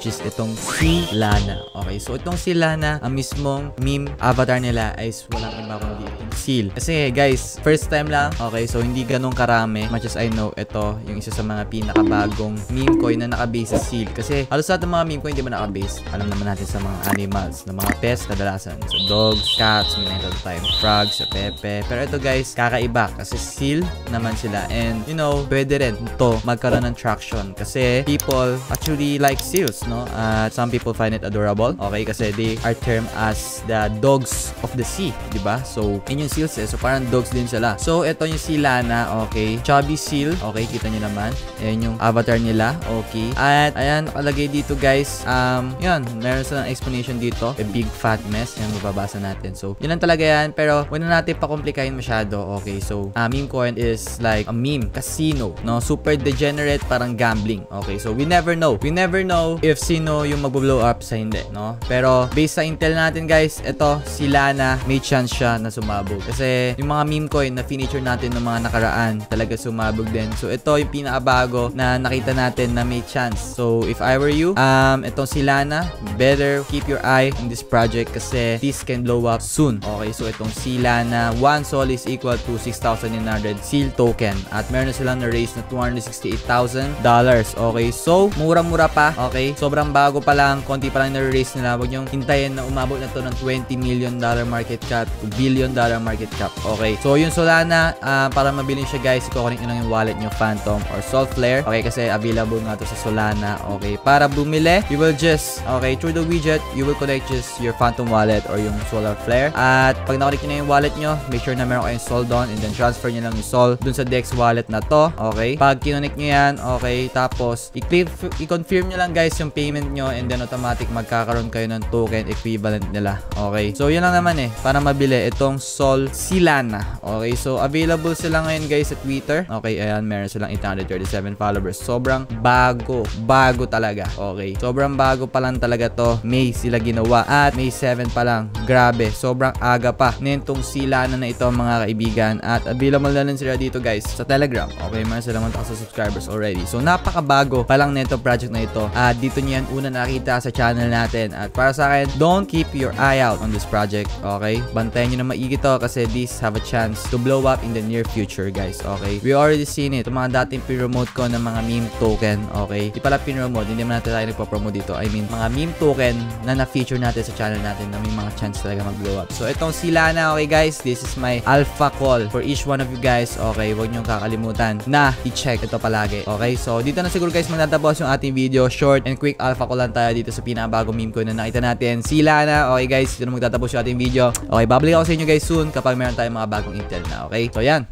which is itong si Lana. Okay, so itong si Lana, ang mismong meme avatar nila is walang iba kundi itong seal. Kasi guys, first time lang, okay, so hindi ganun karami. Much as I know, ito yung isa sa mga pinakabagong meme coin na nakabase sa seal. Kasi halos lahat ng mga meme coin hindi ba nakabase? Alam naman natin sa mga animals, na mga pets kadalasan. So dogs, cats, may nakita tayo frogs, sa pepe. Pero ito guys, kakaiba kasi seal naman sila. And you know, pwede rin ito magkaroon ng traction kasi people actually like seals, no? Some people find it adorable, okay, kasi they are termed as the dogs of the sea, di ba? So yun yung seals so parang dogs din sila. So ito yung si Lana, okay, chubby seal, okay, kita nyo naman, ayan yung avatar nila, okay, at ayan, nakalagay dito guys, yun, meron silang explanation dito, a big fat mess, yan mababasa natin. So yun lang talaga yan, pero huwag na natin pakomplikahin masyado, okay. So meme coin is like a meme casino, no? Super degenerate, parang gambling, okay. So we never know if sino yung magbo-blow up sa hindi, no? Pero based sa intel natin guys, ito si Lana, may chance siya na sumabog kasi yung mga meme coin na feature natin ng mga nakaraan talaga sumabog din. So ito yung pinakabago na nakita natin na may chance. So if I were you, itong si Lana, better keep your eye on this project kasi this can blow up soon, okay. So itong si Lana, 1 sol is equal to 6,900 seal token at meron na silang na-raise na $268,000, okay. So mura-mura pa, okay, sobrang bago pa lang, konti pa lang na-raise nila. Huwag nyong hintayin na umabot na to ng $20 million market cap to $1 billion market cap, okay. So yung Solana, para mabili siya guys, i-connect nyo lang yung wallet nyo, Phantom or Solflare, okay, kasi available nga to sa Solana, okay. Para bumili, you will just, okay, through the widget, you will connect just your Phantom wallet or yung Solflare, at pag na-connect nyo na yung wallet nyo, make sure na meron kayong Sol doon, and then transfer nyo lang yung Sol dun sa Dex wallet na to, okay. Pag kinonnect nyo yan, okay, tapos i-confirm nyo lang guys yung payment nyo, and then automatic magkakaroon kayo ng token equivalent nila, okay. So yun lang naman para mabili itong Sol si Lana, okay. So available sila ngayon guys sa Twitter, okay. Ayan, meron silang 837 followers. Sobrang bago talaga, okay. Sobrang bago pa lang talaga to, May sila ginawa at May 7 pa lang, grabe, sobrang aga pa nitong si Lana na ito mga kaibigan. At available na rin sila dito guys sa Telegram, okay. Meron silang 1,000 subscribers already, so napakabago pa lang nito project na ito, at dito nyo yan una nakita sa channel natin. At para sa akin, don't keep your eye out on this project, okay. Bantayan nyo na maigi to kasi these have a chance to blow up in the near future guys, okay. We already seen it, yung mga dating pinromote ko ng mga meme token, okay. Di pala pinromote, hindi naman natin tayo nagpo-promote dito, I mean mga meme token na na-feature natin sa channel natin na may mga chance talaga mag-blow up. So itong si Lana, okay guys, this is my alpha call for each one of you guys, okay. Huwag nyo kakalimutan na i-check ito palagi, okay. So dito na siguro guys magtatapos yung ating video, short and quick alpha call lang tayo dito sa pinakabagong meme coin na nakita natin, si Lana, okay guys. Dito na magtatapos yung ating video, okay. Babalik ako sa inyo guys soon kapag meron tayong mga bagong intel na, okay. So yan.